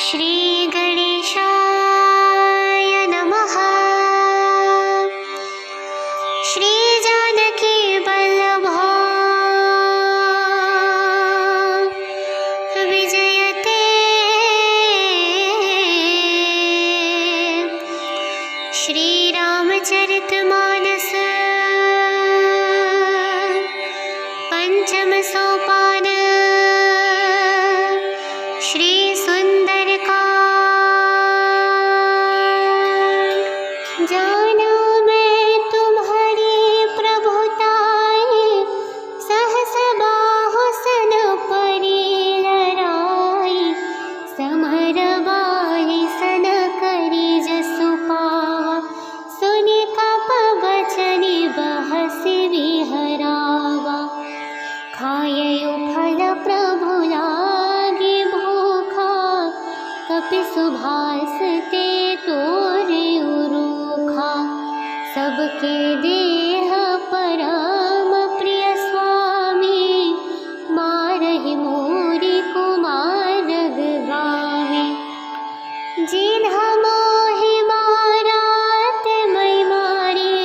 श्री गणेशाय नमः। श्री जानकी वल्लभो विजयते। श्री रामचरितमानस पंचम सोपान। श्री सुंदरकांड। जाना मैं तुम्हारी प्रभुताई, सहस बाहु सन परी लराई। समर बाहि सन करी जसु पावा, सुनि कप बचनि बहसि विहरावा। खायउ फल प्रभु लागे भूखा, कपि सुभास ते तोरे उरूखा। सबके देह परम प्रिय स्वामी, मारहि मोरि कुमार गावे। जिन्हा मोहि मारा ते मै मारे,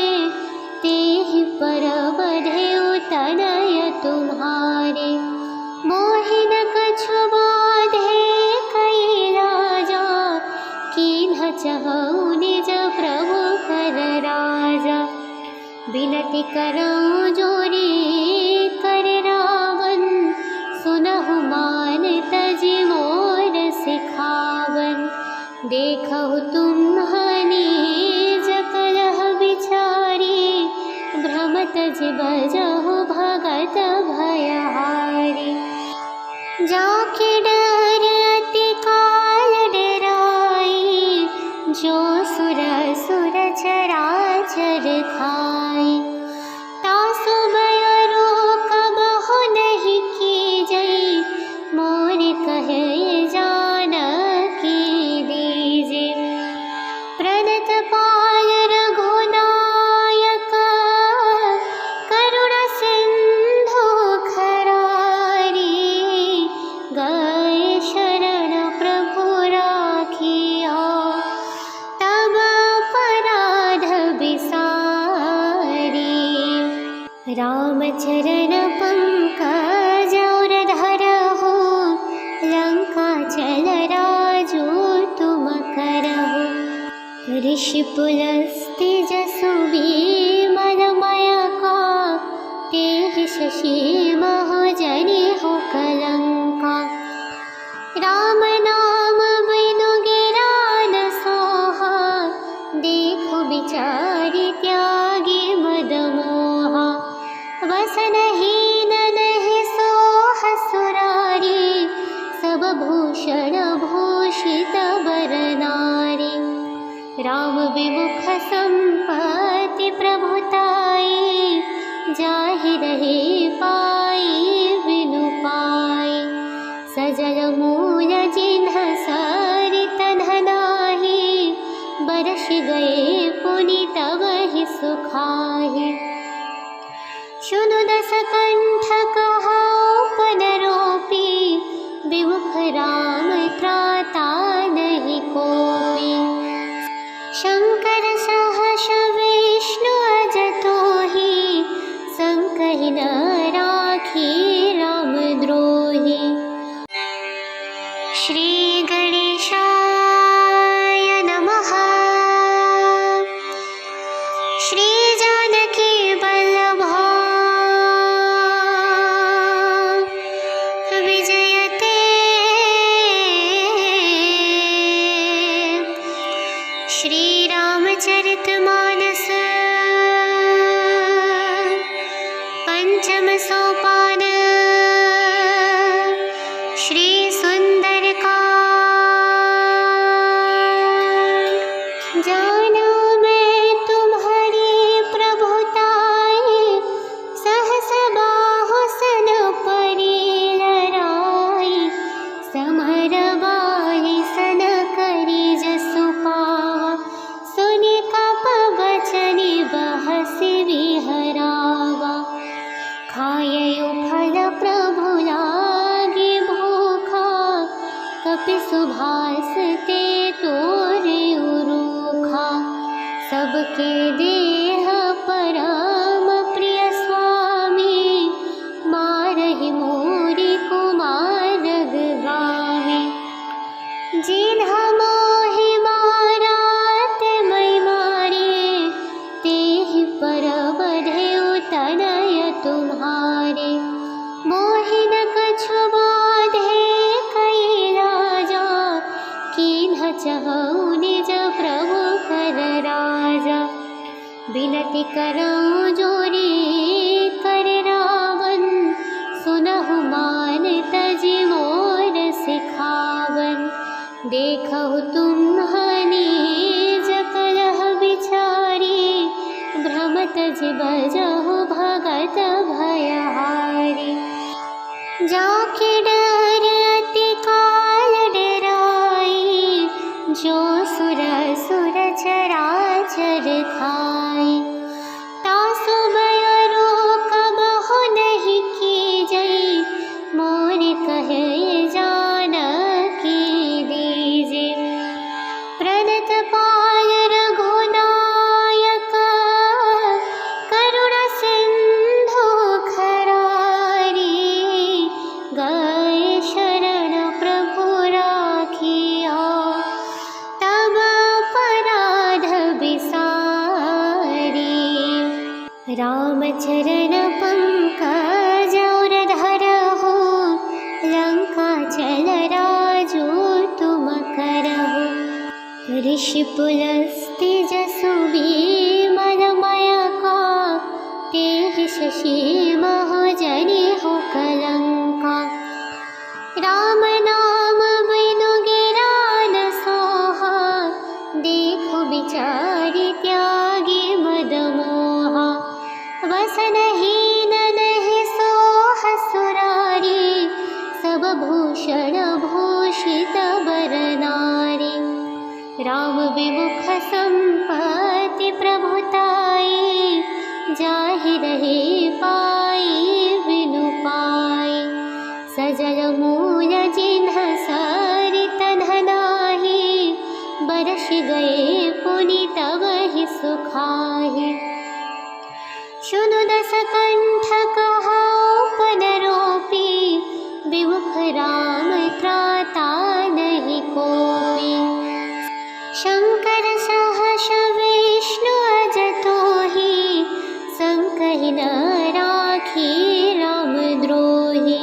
तेहि पर बधेउ तनय तुम्हारे। मोहि न कछु बाधे कई राजा, कीन्ह चहउ निज प्रभु कर राजा। बिनती करऊँ जोरी कर रावण, सुनहु मान तजि मोर सिखावन। देखहु तुम्हारी जकलह बिचारी, भ्रम तजि बजहु भगत भयहारी। जाके डर अति काल डराई, जो सुर सुर चराचर खाई। तासु भय रोकबहु नहीं कीजै, मोर कहे जानकी दीजे। प्रणत पाय रघुनायक, करुण सिंधु खरारी। गए शरण प्रभु राखिया, तब अपराध बिसारी। रामचरण पंकज और धरहु, लंका चल राजू तुम करहु। ऋषि पुलस्त्य जसु विमलमय का, तेहि शशि महु जनिहु कलंका। राम नाम बिनु गिरा न सोहा, देखु बिचारी त्यागी मद मोहा। वसनहीन नहीं सोह सुरारी, सब भूषण भूषित बर नारी। राम विमुख संपत्ति प्रभुताई, जाहि रहे पाई बिनु पाई। सजल मूल जिन्ह सरित धनाहि, बरस गए पुनि तबहि सुखाहि। शुनु दस कंठ कहउ पद रोपी, विमुख राम त्राता नहीं कोपी। शंकर सहस विष्णु अजतोहि, संकहि न राखी राम द्रोही। श्री गणेशाय नमः। श्री जानकी वल्लभो विजयते। श्री रामचरितमानस पंचम सोपान। श्री सुंदरकांड। जाना मैं तुम्हारी प्रभुताई, सहस बाहु सन परी लराई। समर बाहि सन करी जसु पावा, सुनि कप बचनि बहसि विहरावा। खायउ फल प्रभु लागे भूखा, कपि सुभास ते तोरे उरूखा। सबके देह परम प्रिय स्वामी, मारहि मोरी कुमारग गावे। जिन्हा मोहि मारात मै मारे, तेहि पर बधेउ तनय तुम्हारे। मोहि न कछु बाधे कई राजा, कीन्ह चहु निज प्रभु कर राजा। बिनती करऊँ जोरी कर रावण, सुनहु मान तजि मोर सिखावन। देखहु तुम्हारी जकलह बिचारी, भ्रमत जि बजहु भगत भयहारी। जाके डर अति काल डराई, जो सुर सुर चराचर खाई। तासु भय रोकबहु नहीं कीजै, मोर कहे जानकी दीजे। प्रणत पाल रघुनायक, करुण सिंधु खरारी। गए शरण प्रभु राखिया, तब अपराध बिसारी। रामचरण पंकज और धरहु, लंका चल राजू तुम करहु। ऋषि पुलस्त्य जसु विमलमय का, तेहि शशि महु जनिहु कलंका। राम नाम बिनु गिरा न सोहा, देखु बिचारी त्यागी मद मोहा। वसनहीन नहीं सोह सुरारी, सब भूषण भूषित बर नारी। राम विमुख संपत्ति प्रभुताई, जाहि रहे पाई बिनु पाई। सजल मूल जिन्ह सरित धनाहि, बरस गए पुनि तबहि सुखाहि। शुनु दस कंठ कहाऊ पद रोपी, विमुख राम त्राता नहीं कोपी। शंकर सहस विष्णु अजतोहि, संकहि न राखी राम द्रोही।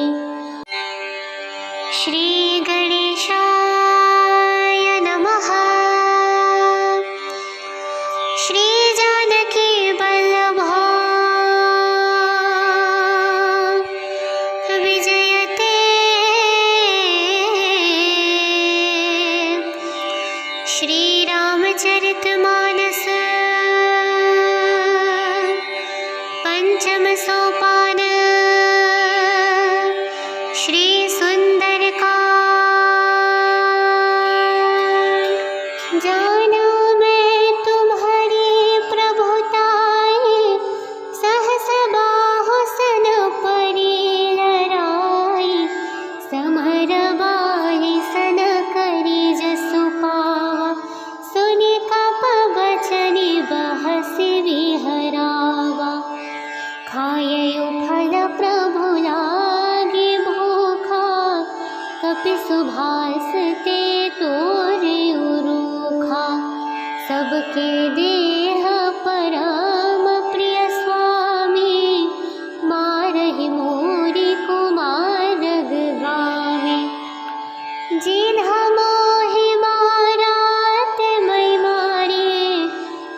श्री गणेशाय नमः। श्री जानकी वल्लभा विजयते। श्री रामचरितमानस पंचम सोपान। श्री सुंदरकांड। जाना मैं तुम्हारी प्रभुताई, सहस बाहु सन परी लराई। समर बाहि सन करी जसु पावा, सुनि कप बचनि बहसि विहरावा। खायउ फल प्रभु लागे भूखा, कपि सुभास ते तोरे उरूखा। सबके देह परम प्रिय स्वामी, मारहि मोरी कुमारग गावे। जिन्हा मोहि मारात मै मारे,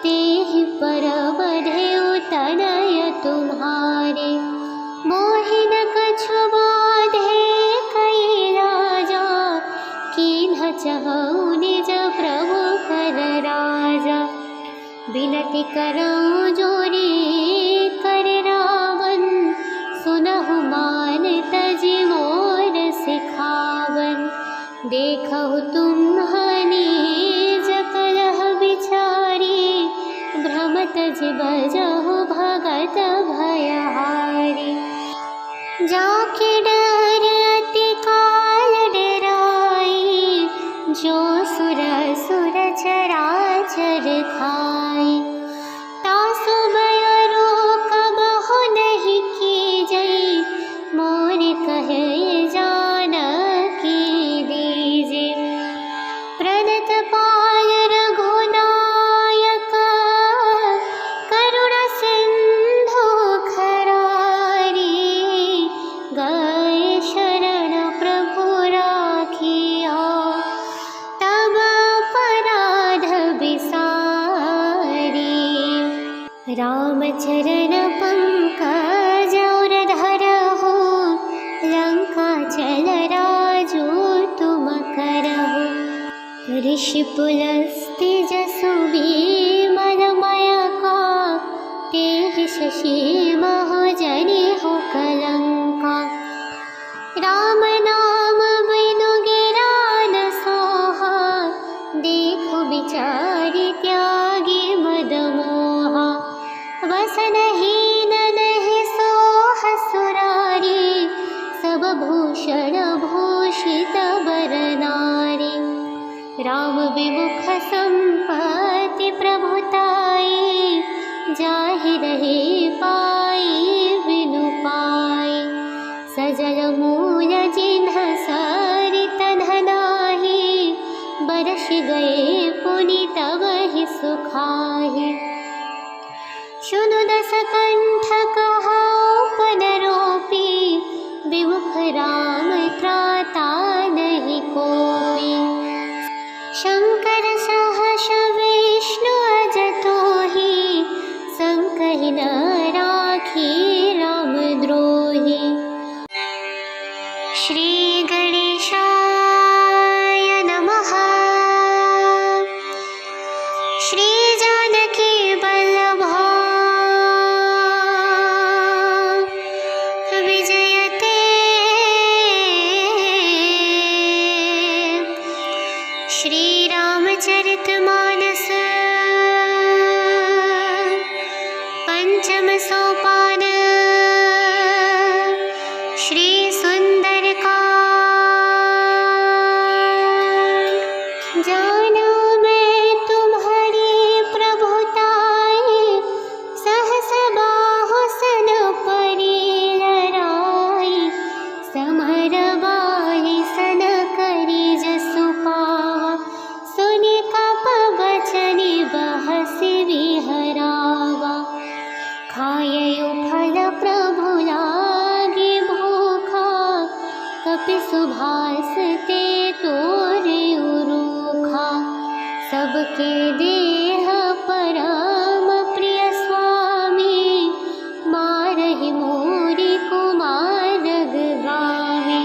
तेहि पर बधेउ तनय तुम्हारे। मोहि न कछु बाधे कई राजा, कीन्ह चहु निज प्रभु कर राजा। बिनती करऊँ जोरी कर रावण, सुनहु मान तजि मोर सिखावन। देखहु तुम्हारी जकलह बिचारी, भ्रमत जि बजहु भगत भयहारी। जाके डर अति काल डराई, सचराचर खाई। तासु बयरो कबहु नहीं कीजई, मोर कहे जानकी दीजे। प्रणत पाय रघुनायक, करुण सिंधु खरारी। गए शरण प्रभु राखिया, तब अपराध बिसारी। रामचरण पंकज और धरहु, लंका चल राजू तुम करहु। ऋषि पुलस्त्य जसु विमलमय का, तेहि शशि महु जनिहु कलंका। राम नाम बिनु गिरा न सोहा, देखु बिचारि त्यागी मद मोहा। वसनहीन नहीं सोह सुरारी, सब भूषण भूषित बर नारी। राम विमुख संपत्ति प्रभुताई, जाहि रहे पाई बिनु पाई। सजल मूल जिन्ह सरित धनाहि, बरस गए पुनि तबहि सुखाहि। शुनु दस कंठ कहाऊ पुनरोपि, विमुख राम त्राता नहीं कोपि। शंकर सहस विष्णु अजतोहि, संकहि न राखी रामद्रोही। श्री गणेशाय नमः। श्री जानकी वल्लभा विजयते। श्री रामचरितमानस पंचम सोपान, श्री सुंदरकांड। जाना मैं तुम्हारी प्रभुताई, सहस बाहु सन परी लराई। समर बाली सन करी जसु पावा, सुनि कप बचनि बहसि विहरावा। खायउ फल प्रभु लागी भूखा, कपि सुभास ते तोरिउ रूखा। सबके देह परम प्रिय स्वामी, मारहि मोरि कुमारग गावे।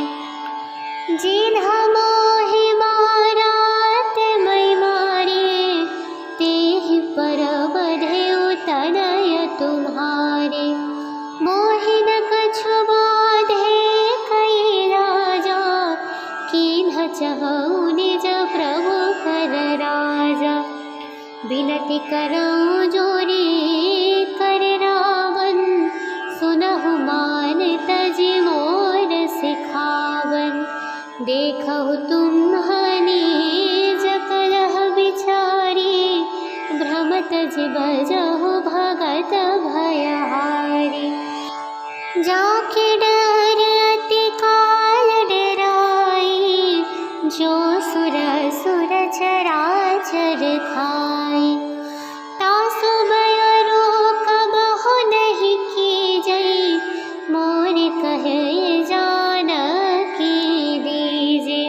जिन्ह मोहि मारा ते मैं मारे, तेहि पर बधेउ तनय तुम्हारे। मोहि न कछु बाधे कई राजा, कीन्ह चहउ निज प्रभु कर राजा। बिनती करऊँ जोरी कर रावण, सुनहु मान तजि मोर सिखावन। देखहु तुम्हारी जकलह बिचारी, भ्रम तजि बजहु भगत भयहारी। जाके डर अति काल डराई, जो सुर सुर चराचर खाई। तासु बयरो कबहु नहीं कीजई, मोर कहे जानकी दीजे।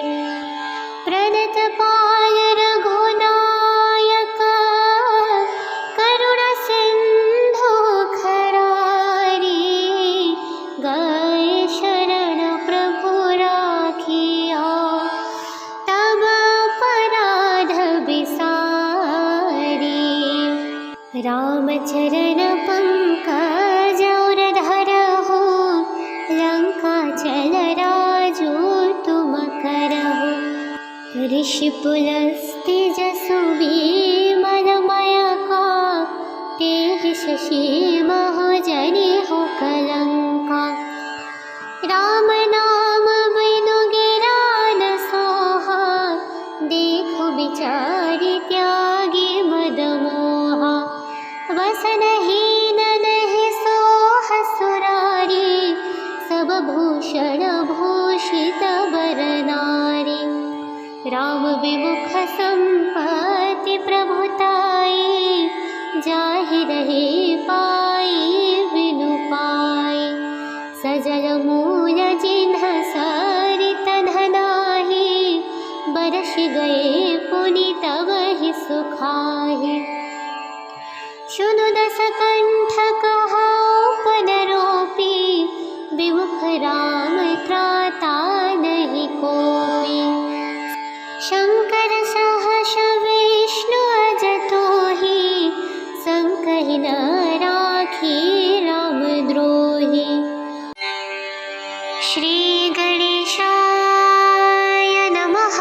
प्रणत पाय रघुनायक, करुण सिंधु खरारी। गए शरण प्रभु राखिया, तब अपराध बिसारी। रामचरण पंकज और धरहु, लंका चल राजू तुम करहु। ऋषि पुलस्त्य जसु विमलमय का, तेहि शशि महु जनिहु कलंका। राम नाम बिनु गिरा न सोहा, देखु बिचारि त्यागी मद राम विमुख संपत्ति प्रभुताई, जाहि रहे पाई बिनु पाई। सजल मूल जिन्ह सरित धनाहि, बरस गए पुनि तबहि सुखाहि। शुनु दस कंठ कहाऊ पुनरोपि, विमुख राम त्राता नहीं कोपि। शंकर सहस विष्णु अजतोहि, संकहि न राखी राम द्रोही। श्री गणेशाय नमः।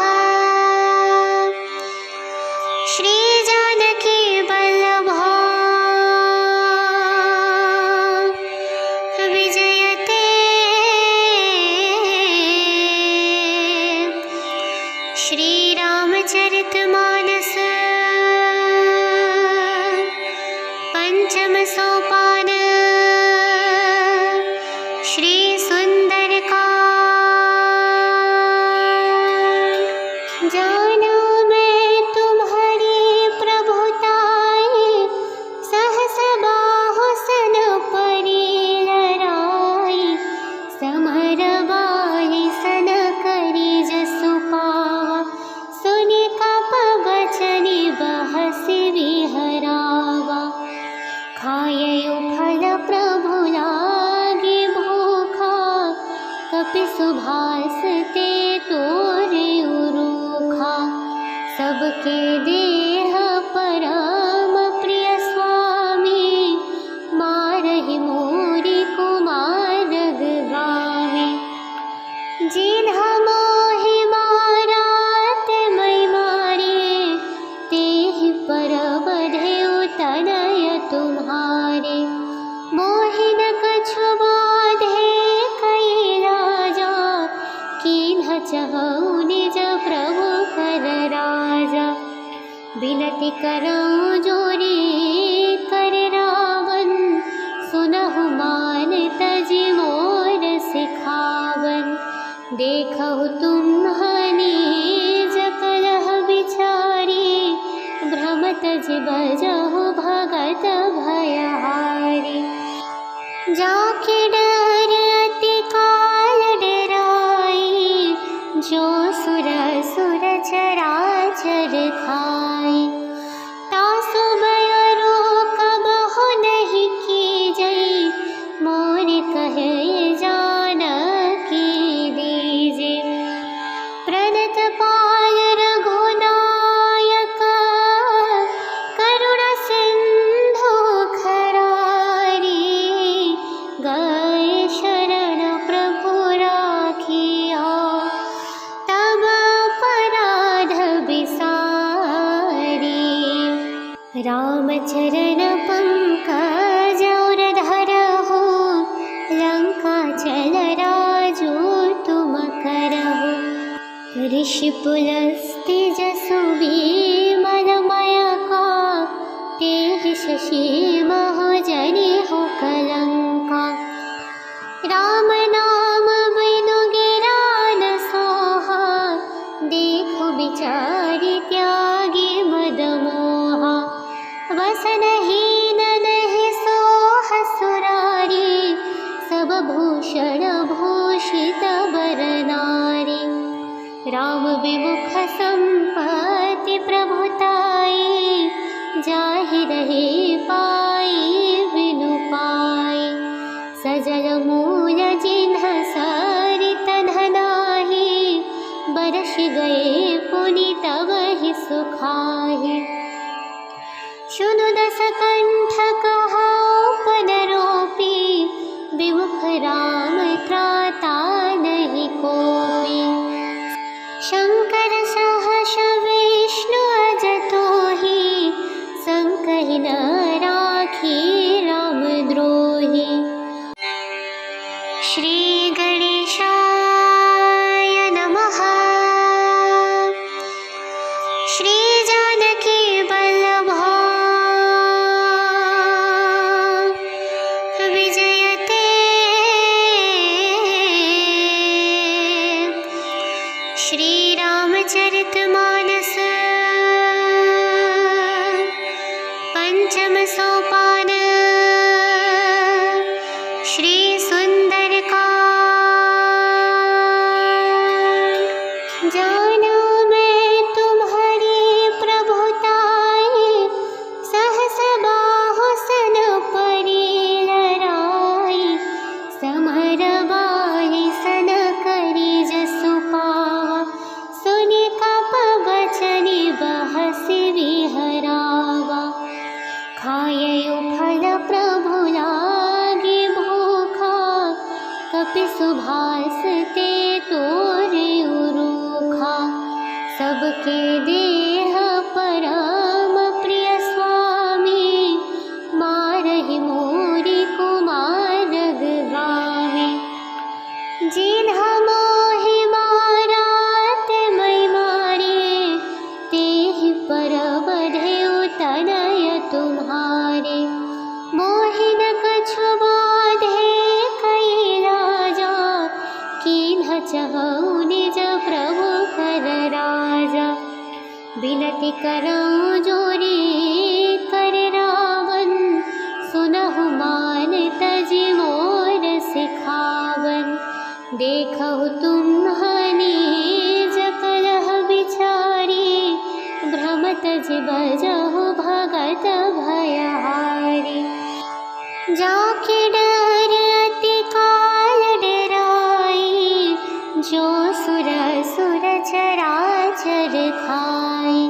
श्री जानकी वल्लभा विजयते। श्री रामचरितमानस पंचम सोपान। श्री सुंदरकांड। जाना मैं तुम्हारी प्रभुताई, सहस बाहु सन परी लराई। समर बाली सन करी जसु पावा, सुनि कप बचनि बहसि विहरावा। खायउ फल प्रभु लागे भूखा, कपि सुभास ते तोरे उरूखा। सबके देह परम प्रिय स्वामी, मारहि मोरि कुमारग गावे। जिन्ह मोहि मारा ते मैं मारे, तेहि पर बधेउ तनय तुम्हारे। मोहि न कछु बाधे कई राजा, कीन्ह चहउ निज प्रभु कर राजा। बिनती करऊँ जोरी कर रावण, सुनहु मान तजि मोर सिखावन। देखहु तुम्हारी जकलह विचारी, भ्रम तजि बजहु भगत भयहारी। जाके डर अति काल डराई, जो सुर सुर चराचर खाई। तासु भय रोकबहु नहीं कीजै, मोर कहे जानकी दीजे। प्रणत पाल रघुनायक, करुण सिंधु खरारी। गए शरण प्रभु राखिया, तब अपराध बिसारी। रामचरण पंकज और धरहु, लंका चल राजू तुम करहु। ऋषि पुलस्त्य जसु विमलमय का, तेहि शशि महु जनिहु कलंका। राम नाम बिनु गिरा न सोहा, देखु बिचारी त्यागी मद मोहा। वसनहीन नहीं सोह सुरारी, सब भूषण भूषित बर नारी। राम विमुख संपत्ति प्रभुताई, जाहि रहे पाई बिनु पाई। सजल मूल जिन्ह सरित धनाहि, बरस गए पुनि तबहि सुखाहि। शुनु दस कंठ कहाऊ पुनरोपि, विमुख राम त्राता नहीं कोपि। शंकर सहस विष्णु अजतोहि, संकहि न राखी राम द्रोही। श्री गणेशाय नमः। श्री जानकी वल्लभा सबके देह परम प्रिय स्वामी, मारहि मोरी कुमारग गावे। जिन्ह मोहि मारात मै मारे, तेहि पर बधेउ तनय तुम्हारे। मोहि न कछु बाधे कई राजा, कीन्ह चहु निज प्रभु कर राजा। बिनती करऊँ जोरी कर रावण, सुनहु मान तजि मोर सिखावन। देखहु तुम्हनि जकलह बिचारी, भ्रम तजि बजहु भगत भयहारी। जाके डर अति काल डराई, जो सुर सुर चराचर खाई।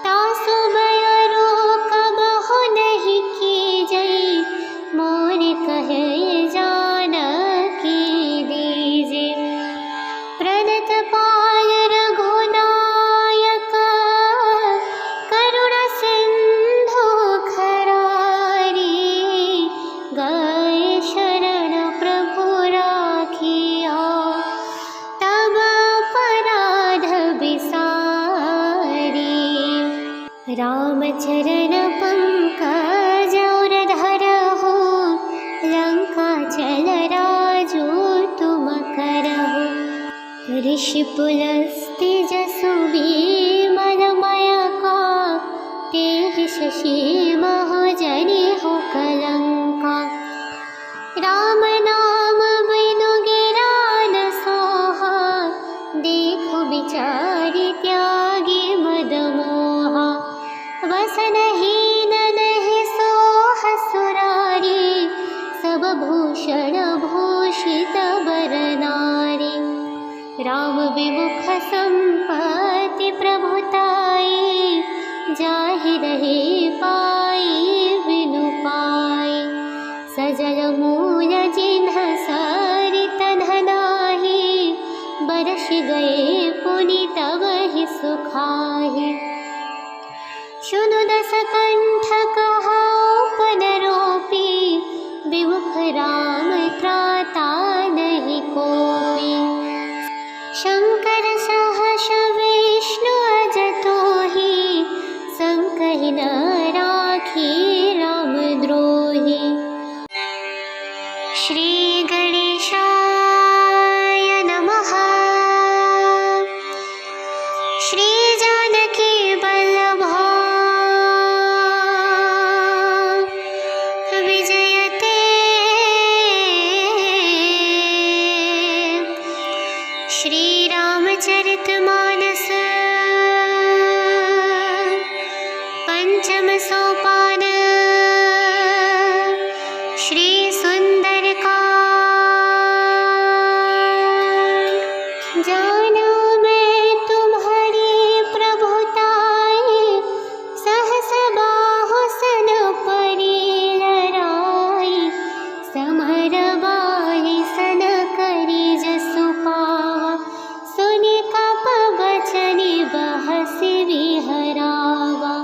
तासु भय रोकबहु नहीं कीजै, मोर कहे जानकी दीजे। प्रणत पाय रघुनायक, करुण सिंधु खरारी। गए शरण प्रभु राखिया, तब अपराध बिसारी। रामचरण पंकज और धरहु, लंका चल राजू तुम करहु। ऋषि पुलस्त्य जसु विमलमय का, तेहि शशि महु जनिहु कलंका। राम नाम बिनु गिरा न सोहा, देखु बिचारी त्यागी मद मोहा। वसनहीन नहीं सोह सुरारी, सब भूषण भूषित बर नारी। राम विमुख संपत्ति प्रभुताई, जाहि रहे पाई बिनु पाई। सजल मूल जिन्ह सरित धनाहि, बरस गए पुनि तबहि सुखाहि। शुनु दस कंठ कहौ पन रोपी, विमुख राम त्राता नहीं कोपी। शंकर सहस विष्णु अजतोहि, संकहि न राखी राम द्रोही। श्री गणेशाय नमः। श्री जानकी वल्लभा विजयते। श्री रामचरितमानस पंचम सोपान, श्री सुंदरकांड। जाना मैं तुम्हारी प्रभुताई, सहस बाहु सन परी लराई। समर बाहि सन करी जसु पावा, सुनि कप बचनि बहसि विहरावा।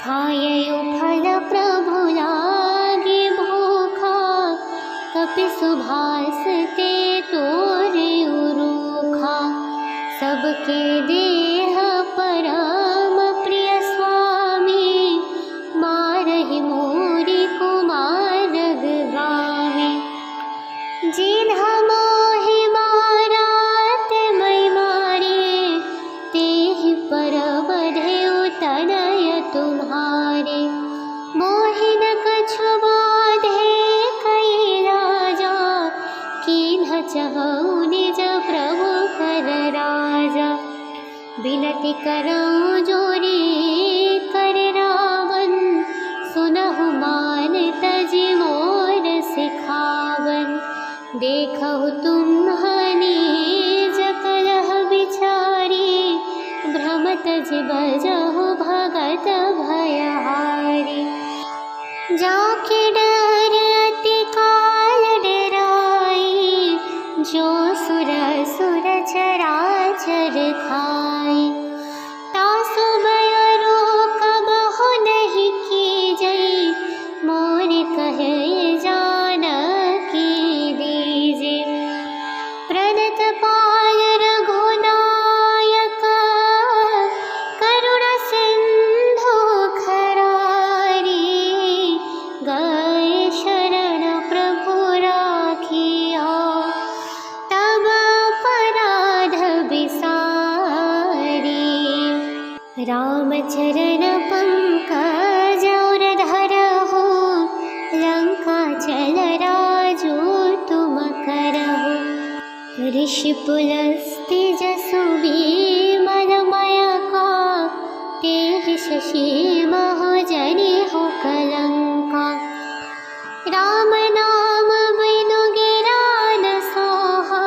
खायउ फल प्रभु लागे भूखा, कपि सुभास ते तोरेउ रूखा। सबके देह परम प्रिय स्वामी, मारहि मोरी कुमारग गावे। जिन्ह मोहि मारात मै मारे, तेहि पर बधेउ तनय तुम्हारे। मोहि न कछु बाधे कई राजा, कीन्ह चहु निज प्रभु कर राजा। बिनती करऊँ जोरी कर रावण, सुनहु मान तजि मोर सिखावन। देखहु तुम्हनि जकलह बिचारी, भ्रम तजि बजहु भगत भयहारी। जाके डर अति काल डराई, जो सुर सुर चराचर खाई। रामचरण पंकज और धरहु, लंका चल राजू तुम करहु। ऋषि पुलस्त्य जसु विमल मयका, तेहि शशि महो जनिहु कलंका। राम नाम बिनु गिरा न सोहा,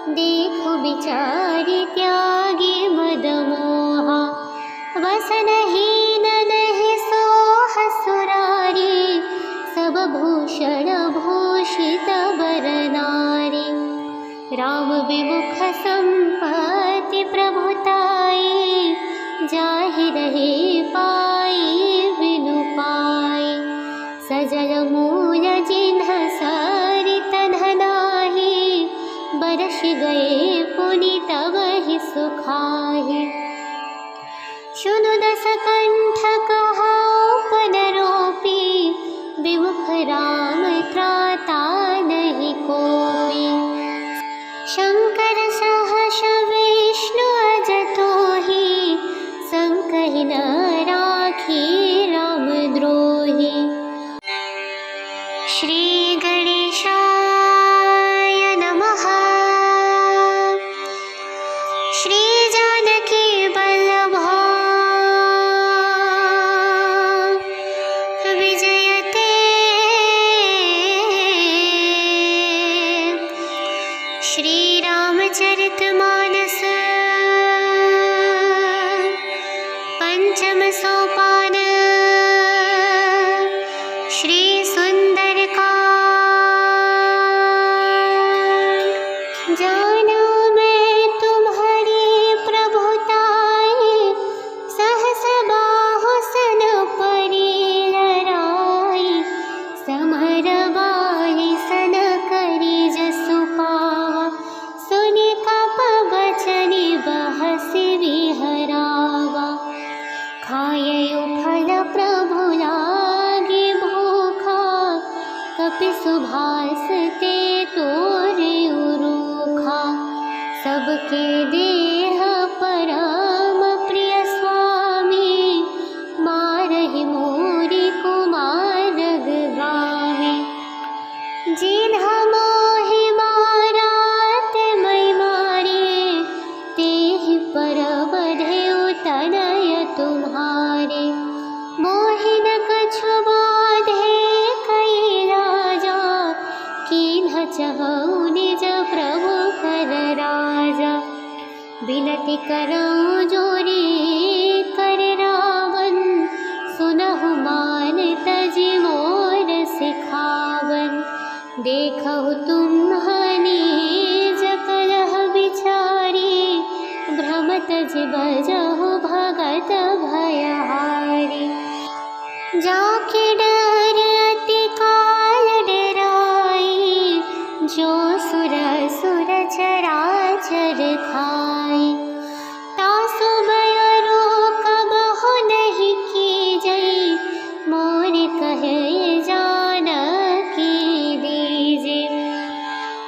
देखु बिचारि त्यागी मद मोहा। वसनहीन नहि सोह सुरारी, सब भूषण भूषित बर नारी। राम विमुख संपत्ति प्रभुताई, जाहि रहे पाई बिनु पाई। सजल मूल जिन्ह सरित धनाहि, बरस गए पुनि तबहि सुखाहि। शुनु दस कंठ कहाऊ पद रोपी, विमुख राम त्राता नहीं कोपी। शंकर सहस विष्णु अजतोहि, संकहि न राखी राम द्रोही। श्री गणेशाय नमः। श्री जानकी वल्लभा विजयते। श्री रामचरितमानस पंचम सोपान। श्री सुंदरकांड। जाना मैं तुम्हारी प्रभुताई, सहस बाहु सन परी लराई। समर बाहि सन करी जसु पावा, सुनि कप बचनि बहसि विहरावा। खायउ फल प्रभु लागी भूखा, कपि सुभास ते तोरिउ रूखा। सबके देह परम प्रिय स्वामी, मारहि मोरि कुमार गामी। जिन्ह मोहि मारा ते मै मारे, तेहि पर बधेउ तनय तुम्हारे। मोहि न कछु बाधे कई राजा, कीन्ह चहु निज प्रभु कर राजा। बिनती करऊँ जोरी कर रावण, सुनहु मान तजि मोर सिखावन। देखहु तुम्हारी जकलह बिचारी, भ्रमत जि बजहु भगत भयहारी। जाके डर अति काल डराई, जो सुर सुर चराचर खाई। तासु भय रोकबहु नहीं कीजै, मोर कहे जानकी दीजे।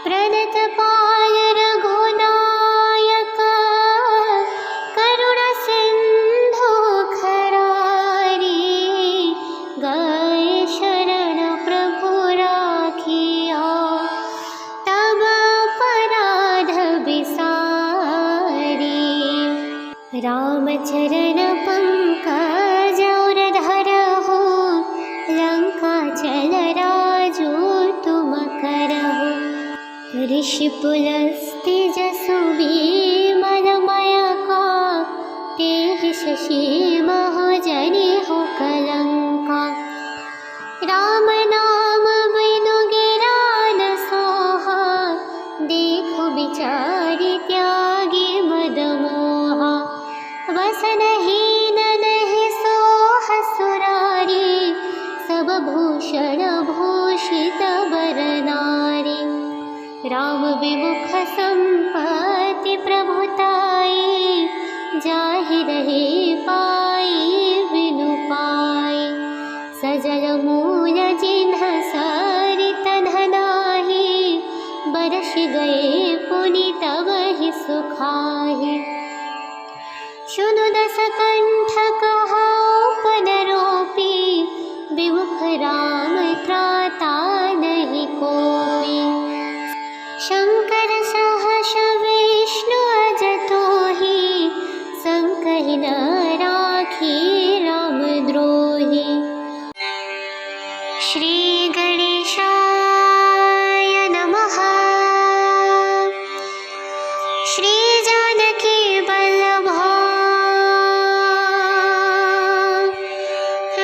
प्रणत पाय रघुनायक, करुण सिंधु खरारी। गए शरण प्रभु राखिया, तब अपराध बिसारी। रामचरण पंकज और धरहु, लंका चल राजू तुम करहु। ऋषि पुलस्त्य जसु विमल मयका, तेहि शशि महो जनिहु कलंका। राम नाम बिनु गिरा न सोहा, देखु बिचारि त्यागी मद मोहा। वसनहीन नहि सोह सुरारी, सब भूषण भूषित बर नारी। राम विमुख संपत्ति प्रभुताई, जाहि रहे पाई बिनु पाई। सजल मूल जिन्ह सरित धनाहि, बरस गए पुनि तबहि सुखाहि। शुनु दशकण्ठ कहाऊ पनरोपी, विमुख राम त्राता नहीं कोपी। शंकर सहस विष्णु अजतो ही, संकहि न राखी राम द्रोही। श्री गणेशाय नमः। श्री जानकी वल्लभा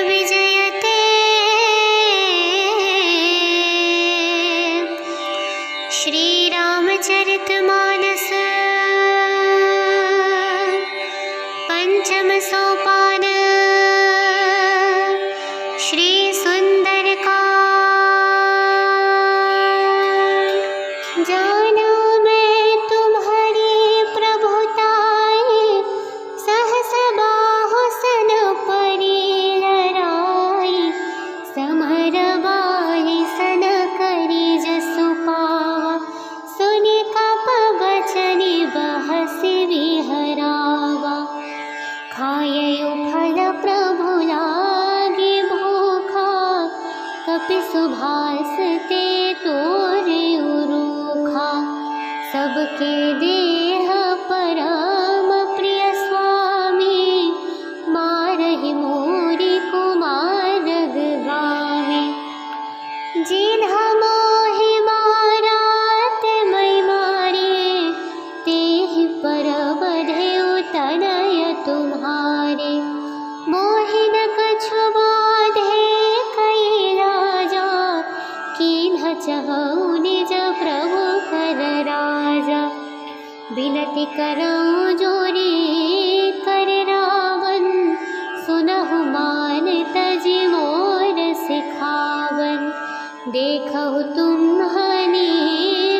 विजयते। श्री रामचरितमानस पंचम सोपान। श्री सुंदरकांड। जाना मैं तुम्हारी प्रभुताई, सहस बाहु सन परी लराई। समर बाहि सन करी जसु पावा, सुनि कप बचनि बहसि विहरावा। खायउ फल प्रभु लागी भूखा, कपि सुभास ते तोरिउ रूखा। सबके देह परम प्रिय स्वामी, मारहि मोरि कुमार गावे। जिन्हा मोहि मारा ते मै मारे, तेहि पर बधेउ तनय तुम्हारे। मोहि न कछु बाधे कई राजा, कीन्ह चहउ निज प्रभु कर राजा। बिनती करऊँ जोरी कर रावण, सुनहु मान तजि मोर सिखावन। देखहु तुम्हनि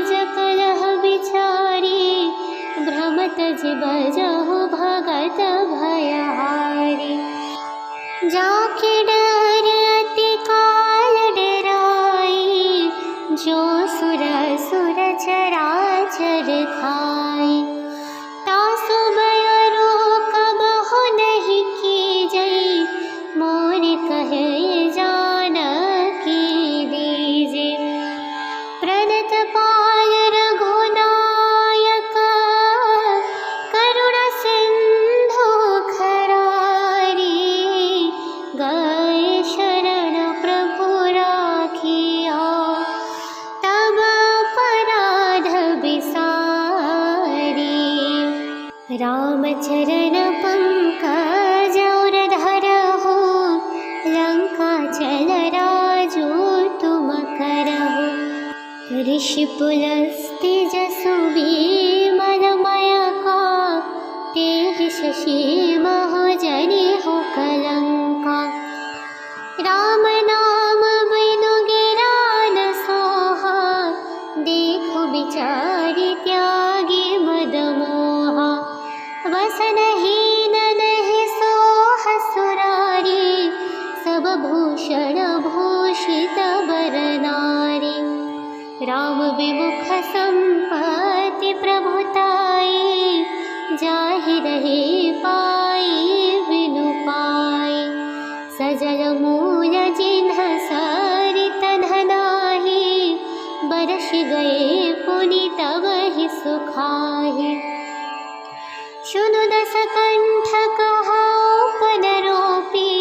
जकलह बिचारी, भ्रमत जि बजहु भगत भयहारी। जाके डर अति काल डराई, जो सुर सुर चराचर खाई। तासु भय रोकबहु नहीं कीजै, मोर कहे जानकी दीजे। प्रणत पाय रघुनायक, करुण सिंधु खरारी। गए शरण प्रभु राखिया, तब अपराध बिसारी। रामचरण पंकज और धरहु, लंका चल राजू तुम करहु। ऋषि पुलस्त्य जसु विमलमय का, तेहि शशि महो जनि हो कलंका। राम नाम बिनु गिरा न सोहा, देखो बिचारी त्यागी मद मोहा। वसनहीन नहीं सोह सुरारी, सब भूषण भूषित बर नारी। राम विमुख संपत्ति प्रभुताई, जाहि रहे पाई बिनु पाई। सजल मूल जिन्ह सरित धनाहि, बरस गए पुनि तबहि सुखाहि। शुनु दशकण्ठ कहाऊ पनरोपी,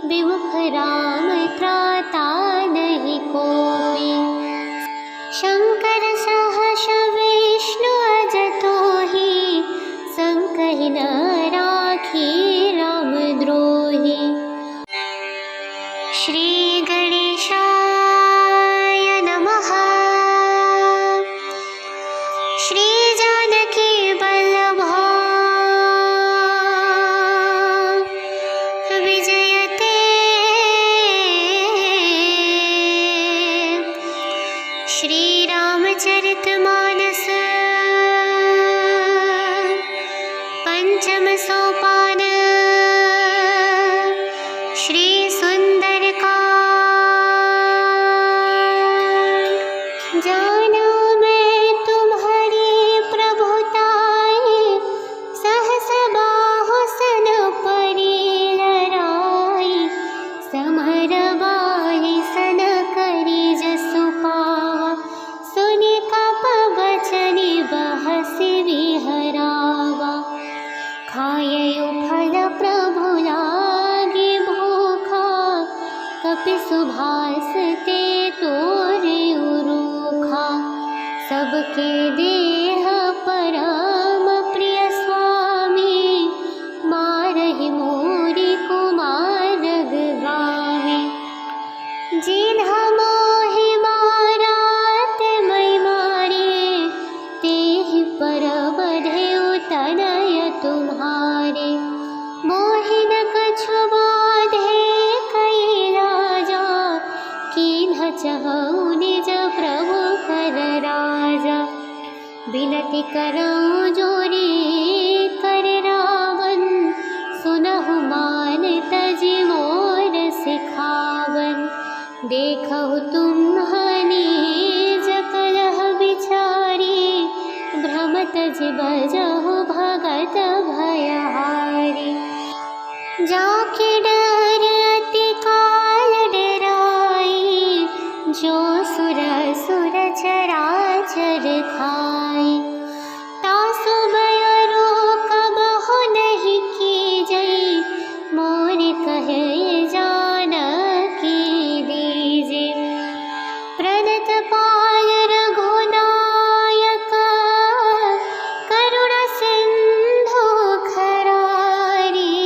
विमुख राम त्राता नहीं कोपी। शंकर मारहि मोरी कुमार गावे। जिन्हा मोहि मारात मै मारे, तेहि पर बधेउ तनय तुम्हारे। मोहि न कछु बाधे कई राजा, कीन्ह चहु निज प्रभु कर राजा। बिनती करऊँ जोरी कर रावण, सुनहु मान तजि मोर सिखावन। देखहु तुम्हारी जकलह बिचारी, भ्रमत जि बजहु भगत भयहारी। जाके डर अति काल डराई, जो सुर सुर चराचर खाई। तासु भय रोकबहु नहीं कीजै, मोर कहे जानकी दीजे। प्रणत पाय रघुनायक, करुण सिंधु खरारी।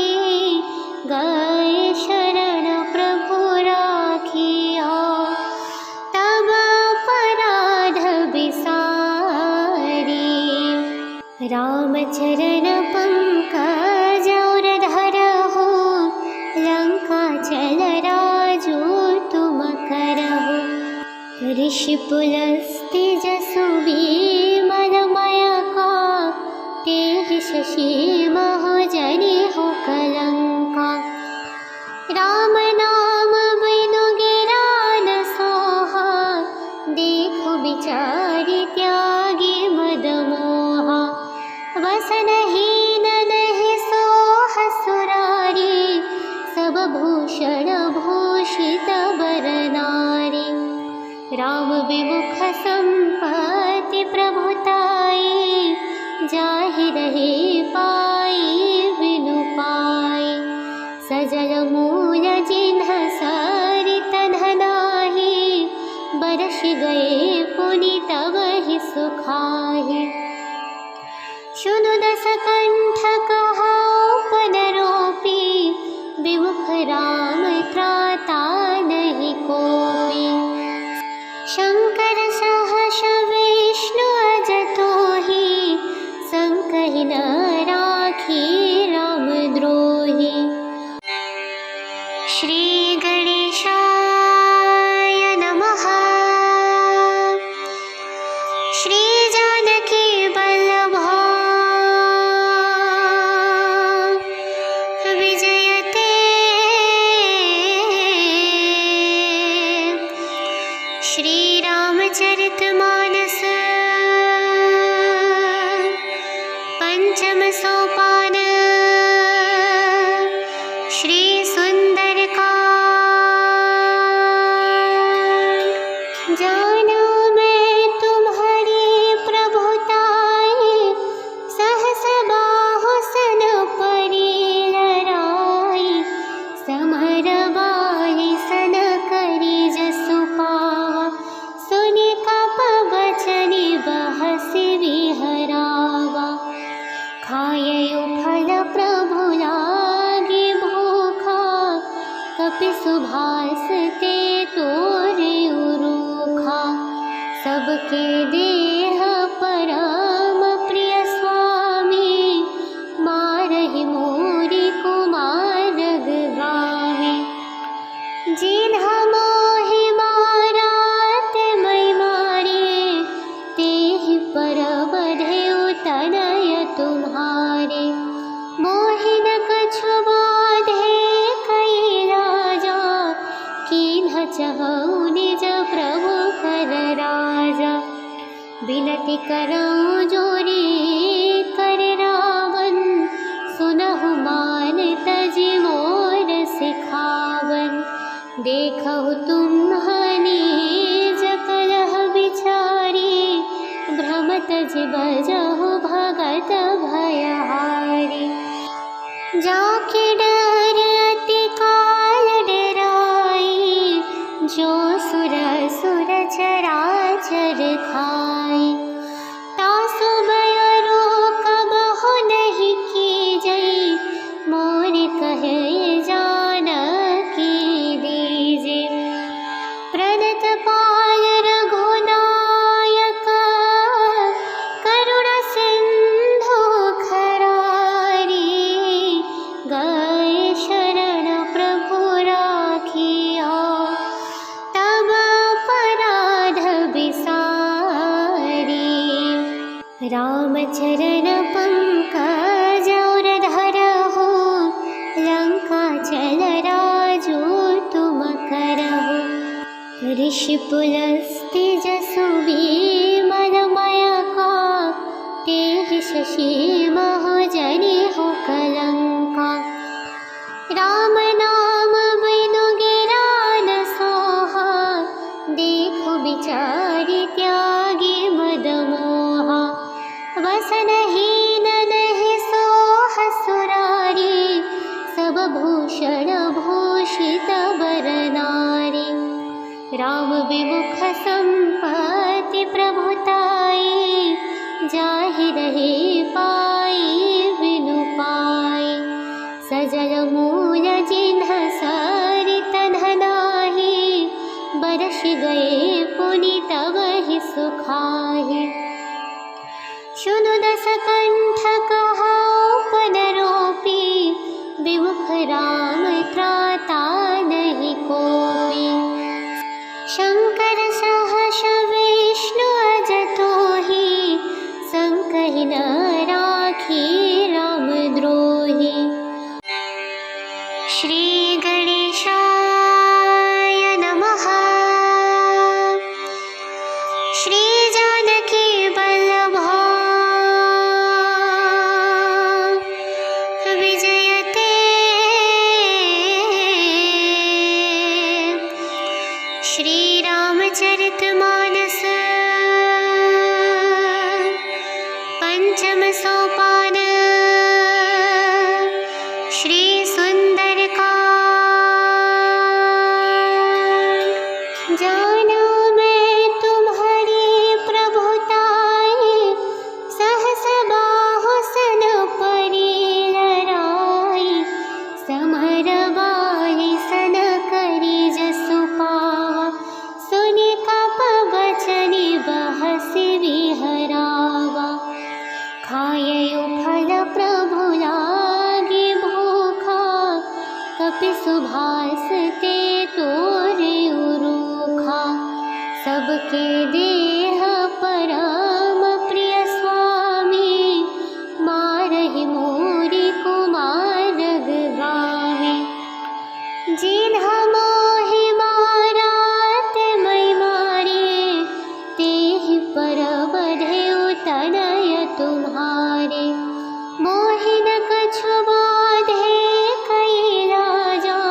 गए शरण प्रभु राखिया, तब अपराध बिसारी। रामचरण पंकज और धरहु, लंका चल राजू तुम करहु। ऋषि पुलस्त्य जसु विमल मयका, तेहि शशि महु जनिहु कलंका। राम नाम बिनु गिरा न सोहा, देखु बिचारी त्यागी मद मोहा। वसनहीन नहीं सोह सुरारी, सब भूषण भूषित बर नारी। राम विमुख संपत्ति प्रभुताई, जाहि रहे पाई बिनु पाई। सजल मूल जिन्ह सरित धनाहि, बरस गए पुनि तबहि सुखाहि। शुनु दस कंठ कहाऊ पद रोपी, विमुख राम त्राता नहीं कोपी। शंकर सहस विष्णु अजतोहि, संकहि न राखी राम द्रोही। श्री गणेशाय नमः। श्री जानकी वल्लभा विजयते। श्री रामचरितमानस पंचम सोपान, श्री सुंदरकांड। जाना मैं तुम्हारी प्रभुताई, सहस बाहु सन परी लराई। समर बाहि सन करी जसु पावा, सुनि कप बचनि बहसि विहरावा। खायउ फल प्रभु लागी भूखा, कपि सुभास ते तोरेउ रूखा। सबके देह परम प्रिय स्वामी, मारहि मोरी कुमार गावे। जिन्हा मोहि मारात मै मारे, तेहि पर बधेउ तनय तुम्हारे। मोहि न कछु बाधे कई राजा, कीन्ह चहु निज प्रभु कर राजा। बिनती करऊँ जोरी कर रावण, सुनहु मान तजि मोर सिखावन। देखहु तुम्हारी जकलह बिचारी, भ्रमत जि बजहु भगत भयहारी। जाके डर अति काल डराई, जो सुर सुर चराचर खाई। तासु भय रोकबहु नहीं कीजै, मोर ऋषिपुलस्तिजसु भीमरमयका तेह शशि महजनि हो कलंका। राम नाम बिनु गिरा न सोहा देखो बिचारी त्यागी मदमोहा। वसनहीन नहीं सोह सुरारी सब भूषण भूषित बर नारी। राम विमुख संपत्ति प्रभुताई जाहि रहे पाई बिनु पाई। सजल मूल जिन्ह सरित धनाहि बरस गए पुनि तब ही सुखाहि। शुनु दस कंठ कहाऊ पनरोपी विमुख राम त्राता नहीं कोपी। शंकर सहस विष्णु अजतोहि संकहि न राखी राम द्रोही। श्री गणेशाय नमः। श्री जानकी वल्लभा विजयते। श्री रामचरितमानस पंचम सोपान श्री सुंदरकांड। जाना मैं तुम्हारी प्रभुताई सहस बाहु सन परी लराई। समर बाहि सन करी जसु पावा सुनि कप बचनि बहसि विहरावा। खायउ फल प्रभु लागी भूखा कपि सुभास ते तोरे उरूखा। सबके देह परम प्रिय स्वामी मारहि मोरि कुमारग गावे। जिन्ह मोहि मारात मै मारे तेहि पर बधेउ तनय तुम्हारे। मोहि न कछु बाधे कई राजा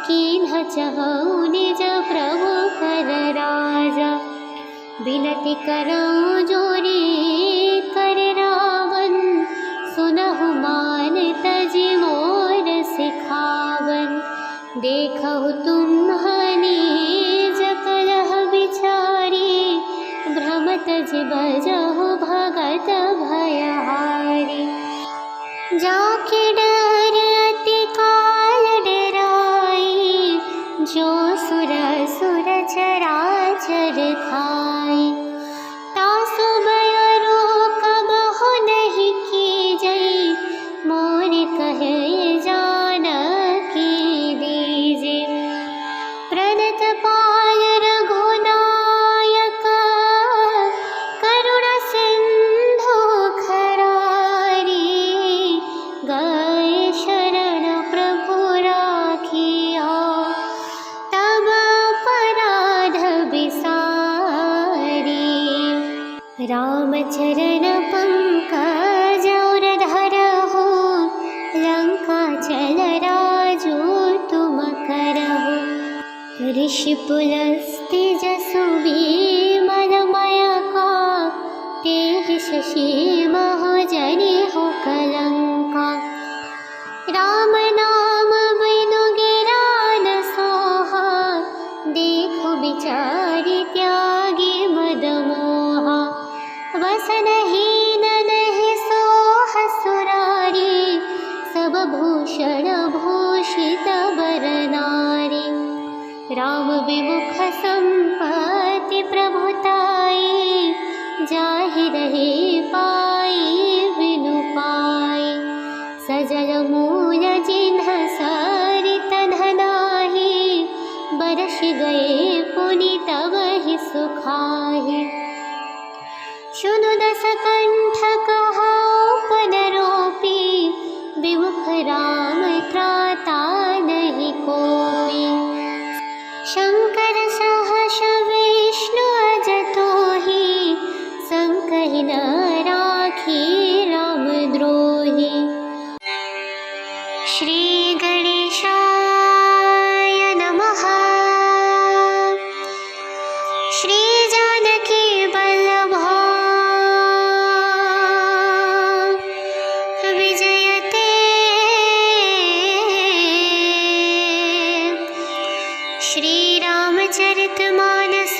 कीन्ह चहउ निज प्रभु कर राजा। बिनती करऊँ जोरी कर रावण सुनहु मान तजि मोर सिखावन। देखहु तुम्हारी जकलह बिचारी भ्रमत जि बजहु भगत भयहारी। जाके डर अति काल डराई जो सुर सुर चराचर खाई। तासु भय रोक बहु नहीं कीजई मोर कहे जानकी दीजे। प्रणत पाय रघुनायक करुण सिंधु खरारी। गए शरण प्रभु राखिया तब अपराध बिसारी। रामचरण पंकज और धरहु लंका चल राजू तुम करहु। ऋषिपुलस्तिजसु भीमरमयका तेह शशि महजनि हो कलंका। राम नाम बिनु गिरा न सोहा देखो बिचारी त्यागी मदमोहा। वसनहीन नहीं सोह सुरारी सब भूषण भूषित बर नारी। राम विमुख संपत्ति प्रभुताई जाहि रहे पाई बिनु पाई। सजल मूल जिन्ह सरित धनाहि बरस गए पुनि तब ही सुखाहि। शुनु दस कंठ कहाऊ पनरोपी विमुख राम त्राता नहीं कोपी। शंकर सहस श्री गणेशाय नमः। श्री जानकी वल्लभो विजयते। श्री रामचरितमानस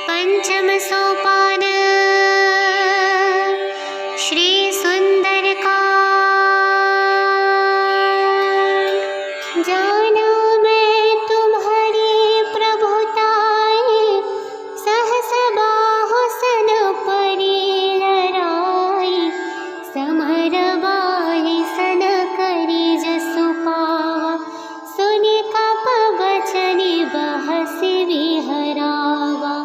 पंचम सोपान। श्री सुंदरकांड। जाना मैं तुम्हारी प्रभुताई, सहस बाहु सन परी लराई। समर बाहि सन करी जसु पावा, सुनि कप बचनि बहसि विहरावा।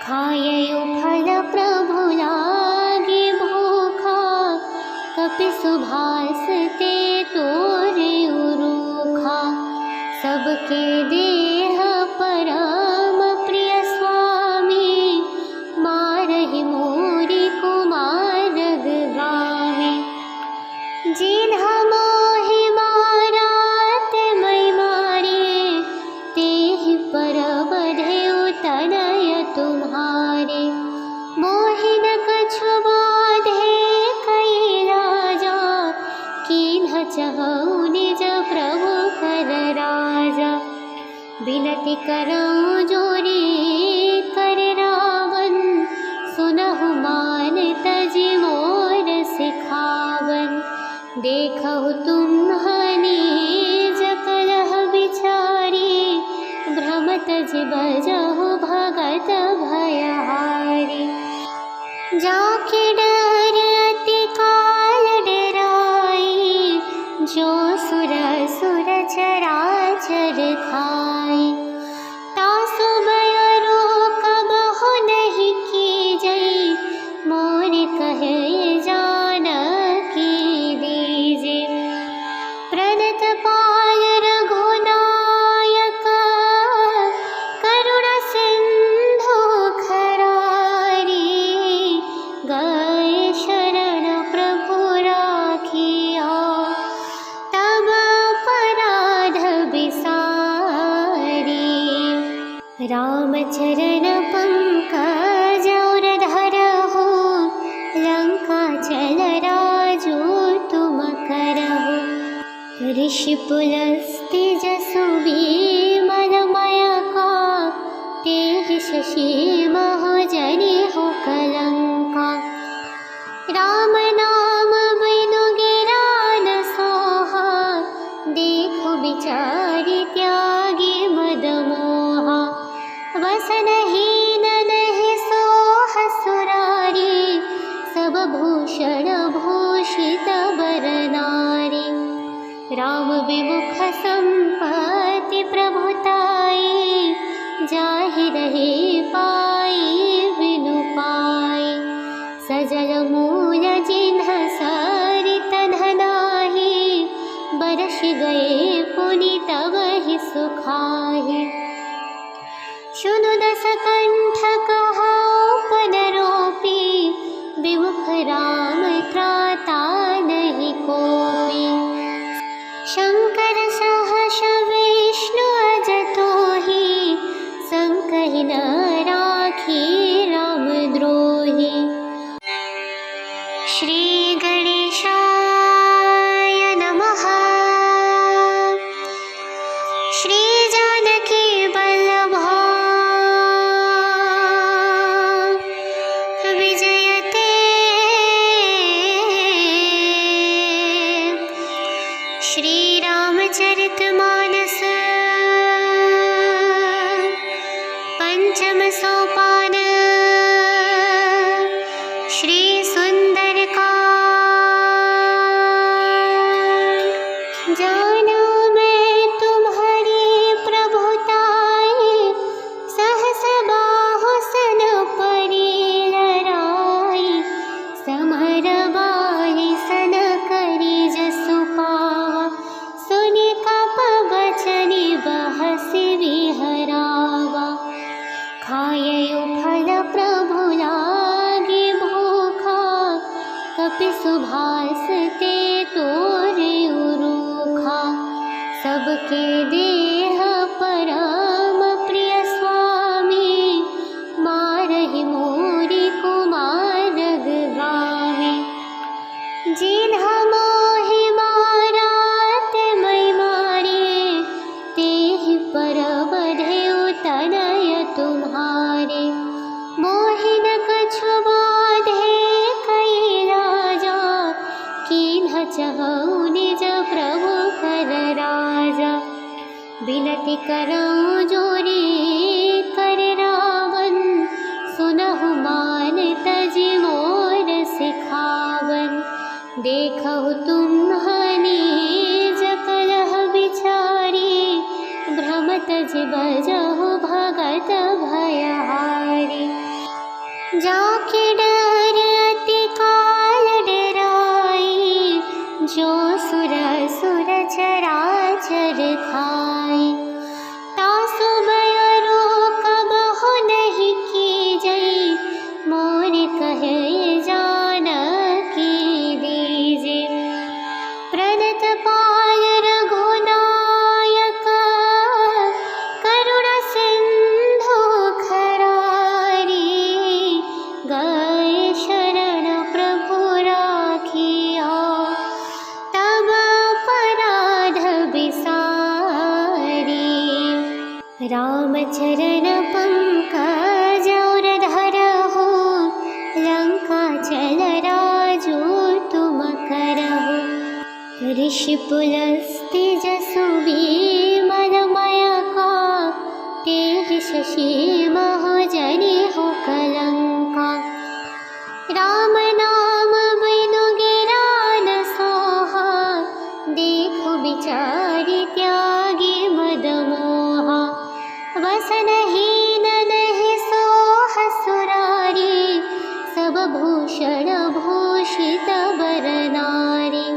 खायउ फल प्रभु लागी भूखा, कपि सुभास ते तोरिउ रूखा। सबके देह परम प्रिय स्वामी, मारहि मोरि कुमारग गामी। जिन्हा मोहि मारा ते मै मारे, तेहि पर बधेउ तनय तुम्हारे। मोहि न कछु बाधे कई राजा, कीन्ह चहउ निज प्रभु कर राजा। बिनती करऊँ जोरी कर रावण, सुनहु मान तजि मोर सिखावन। देखहु तुम्हारी जकलह बिचारी, भ्रमत जि बजहु भगत भयहारी। जाके डर अति काल डराई, जो सुर सुर चराचर खाई। तासु भय रोकबहु नहीं कीजै, मोर कहे जानकी दीजे। प्रणत पाय रघुनायक, करुण सिंधु खरारी। गए शरण प्रभु राखिया, तब अपराध बिसारी। रामचरण पंकज और धरहु, लंका चल राजू तुम करहु। ऋषि पुलस्त्य जसु विमलमय का, तेहि शशि महु जनिहु कलंका। राम नाम बिनु गिरा न सोहा, देखु बिचारि त्यागी मद मोहा। वसनहीन नहीं सोह सुरारी, सब भूषण भूषित बर नारी। राम विमुख संपत्ति प्रभुताई, जाहि रहे पाई बिनु पाई। सजल मूल जिन्ह सरित धनाहि, बरस गए पुनि तबहि सुखाहि। शुनु दस कंठ कहउ पद रोपी, विमुख राम त्राता नहीं कोपी। शंकर सहस विष्णु अजतोहि, संकहि न राखी राम द्रोही। श्री गणेशाय नमः। श्री जानकी वल्लभो विजयते। श्री रामचरितमानस पंचम सोपान। श्री सुंदरकांड। जाना मैं तुम्हारी प्रभुताई, सहस बाहु सन परी लराई। समर बाहि सन करी जसु पावा, सुनि कप चहु निज प्रभु कर राजा। बिनती करऊँ जोरी कर रावण, सुनहु मान तजि मोर सिखावन। देखहु तुम्हारी जकलह बिचारी, भ्रम तजि बजहु भगत भयहारी। जाके डर अति काल डराई, जो सुर सुर चराचर खाई। तासु भय रोक बहु नहीं कीजै, मोर कहे जानकी दीजे। प्रणत पाय रघुनायक, करुण सिंधु खरारी। गए शरण प्रभु राखिया, तब अपराध बिसारी। रामचरण पंकज और धरहु, लंका चल राजू तुम करहु। ऋषि पुलस्त्य जसु विमल मयका, तेहि शशि महु जनिहु कलंका। राम नाम बिनु गिरा न सोहा, देखु बिचारी त्यागी मद मोहा। वसनहीन नहीं सोह सुरारी, सब भूषण भूषित बर नारी।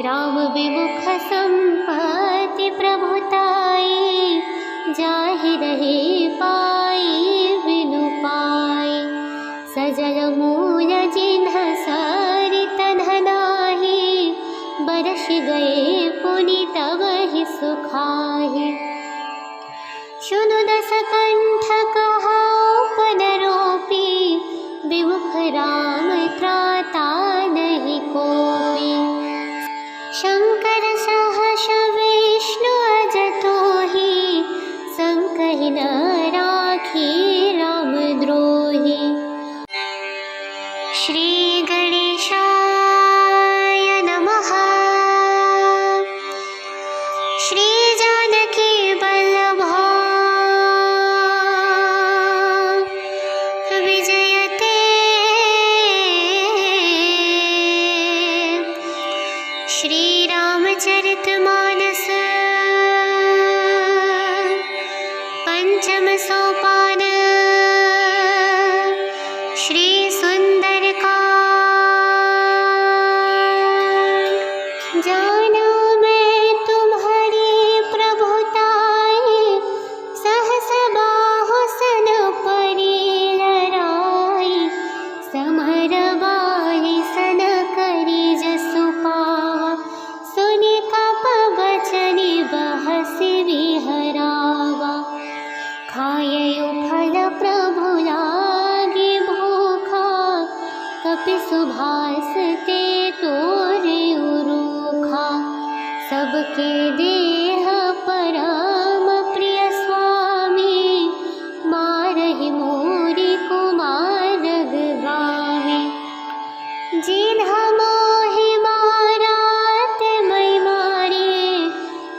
राम विमुख संपत्ति प्रभुताई, जाहि रहे पाई बिनु पाई। सजल मूल जिन्ह सरित धनाहि, बरस गए पुनि तबहि सुखाहि। शुनु दस कंठ कहौ पद रोपी, विमुख राम त्राता नहीं कोपी। शंकर सहस विष्णु अजतोहि, संकहि न राखी राम द्रोही। श्री गणेशाय नमः। श्री जानकी वल्लभा विजयते। श्री रामचरितमानस पंचम सोपान, श्री सुंदरकांड। जानो मैं तुम्हारी प्रभुताई, सहस बाहु सन परी लराई। समर बाहि सन करी जसु पावा, सुनि कप बचनि बहसि विहरावा। खायउ फल प्रभु लागी भूखा, कपि सुभास ते तोरे रूखा। सबके देह परम प्रिय स्वामी, मारहि मोरि कुमारग गामी। जिन्ह मोहि मारा ते मै मारे,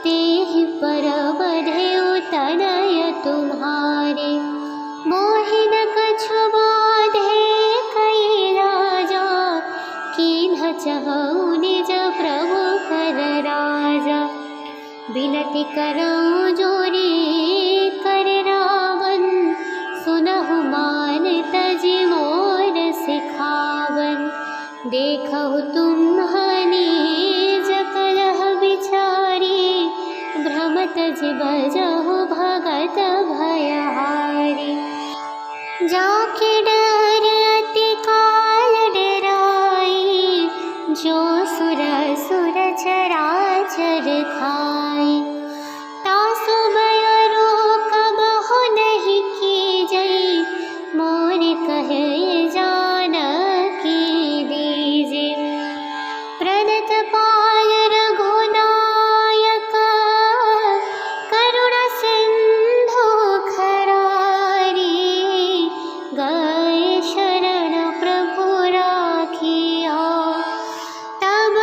तेहि पर बधेउ तनय तुम्हारे। मोहि न कछु बाधे कई राजा, कीन्ह चहु निज प्रभु कर राजा। बिनती करऊँ जोरी कर रावण, सुनहु मान तजि मोर सिखावन। देखहु तुम्हारी जकलह बिचारी, भ्रम तजि बजहु भगत भयहारी। जाके डर अति काल डराई, जो सुर सुर चराचर खाई। तासु भय रोक बहु नहीं कीजै, मोर कहे जानकी दीजे। प्रणत पाय रघुनायक, करुण सिंधु खरारी। गए शरण प्रभु राखिया, तब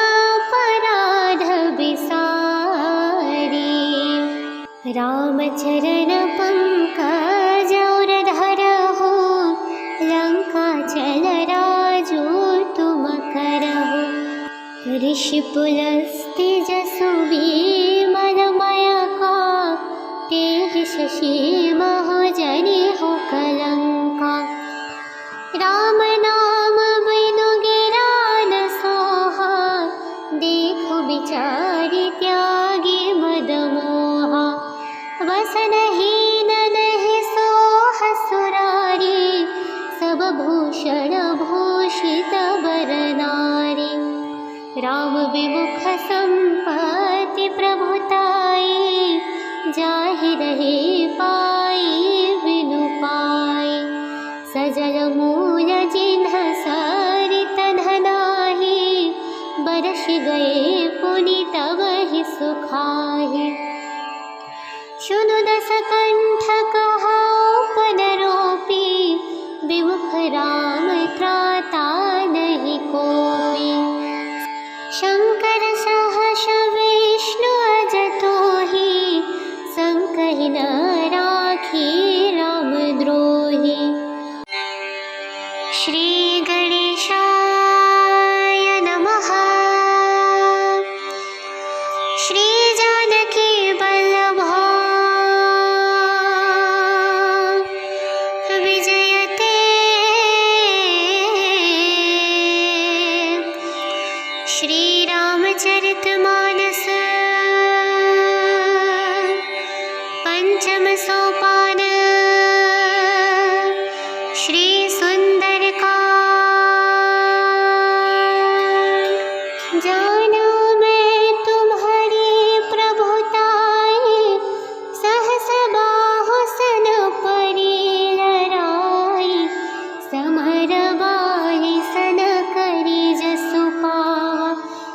चरण पंकज और धरहु, लंका चल राजू तुम करहु। ऋषि पुलस्त्य जसु विमलमय का, तेहि शशि महु जनिहु कलंका। राम नाम बिनु गिरा न सोहा, देखु बिचारि त्यागी मद मोहा। वसनहीन नहीं सोह सुरारी, सब भूषण भूषित बर नारी। राम विमुख संपत्ति प्रभुताई, जाहि रहे पाई बिनु पाई। सजल मूल जिन्ह सरित धनाहि, बरस गए पुनि तबहि सुखाहि। शुनु दस कंठ कहाऊ पद रोपी, विमुख राम त्राता नहीं कोपी। शंकर सहस विष्णु अजतोहि, संकहि न राखी राम द्रोही। श्री गणेशाय नमः। श्री जानकी वल्लभा विजयते। श्री रामचरितमानस पंचम सोपान, श्री सुंदरकांड। जाना मैं तुम्हारी प्रभुताई, सहस बाहु सन परी लराई। समर बाहि सन करी जसु पावा,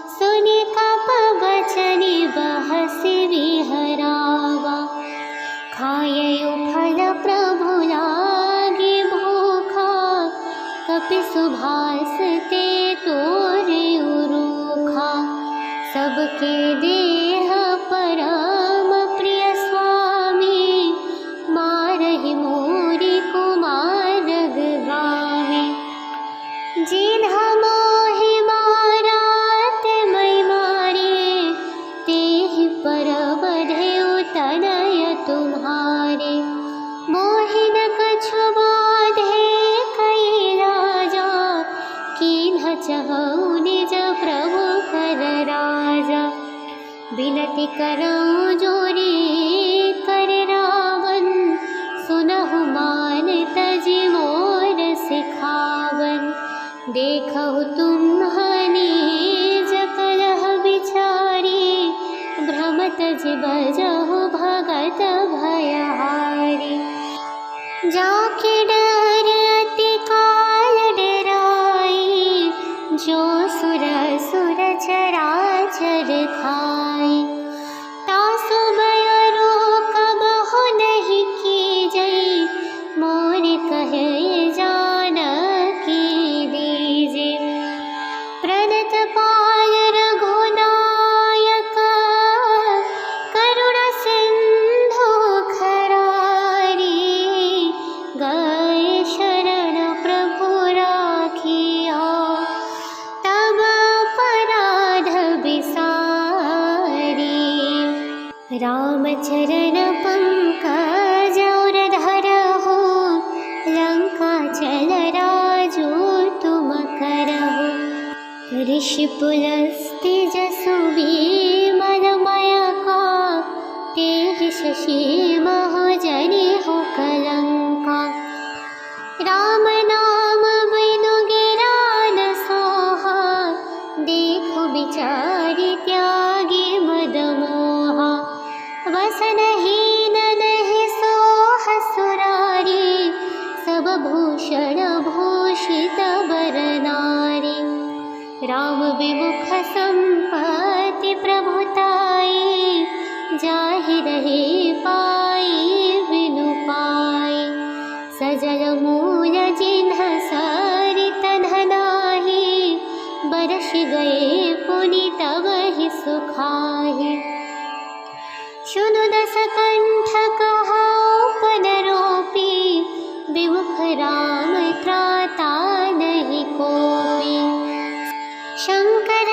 सुनि कप बचनि बहसि विहरावा। खायउ फल प्रभु लागी भूखा, कपि सुभास ते तोरे रूखा। सबके देह परम प्रिय स्वामी, मारहि मोरि कुमार गावे। जिन्ह मोहि मारा ते मैं मारे, तेहि पर बधेउ तनय तुम्हारे। मोहि न कछु बाधे कई राजा, कीन्ह चहु निज प्रभु कर राजा। बिनती करऊँ जोरी कर रावण, सुनहु मान तजि मोर सिखावन। देखहु तुम्हारी जकलह बिचारी, भ्रमत जि बजहु भगत भयहारी। जाके डर अति काल डराई, जो सुर सुर चराचर खाई। तासु भय रोकबहु नहीं कीजै, मोर कहे जानकी दीजे। प्रणत पाल रघुनायक, करुण सिंधु खरारी। गए शरण प्रभु राखिया, तब अपराध बिसारी। रामचरण पंकज और धरहु, लंका चल राजू तुम करहु। ऋषि पुलस्त्य जसु विमलमय का, तेहि शशि महु जनिहु कलंका। राम नाम बिनु गिरा न सोहा, देखु बिचारि त्यागी मद मोहा। वसनहीन नहीं सोह सुरारी, सब भूषण भूषित बर नारी। राम विमुख संपत्ति प्रभुताई, जाहि रहे पाई बिनु पाई। सजल मूल जिन्ह सरित धनाहि, बरस गए पुनि तबहि सुखाहि। शुनु दस कंठ विमुख राम त्राता नहीं कोपी। शंकर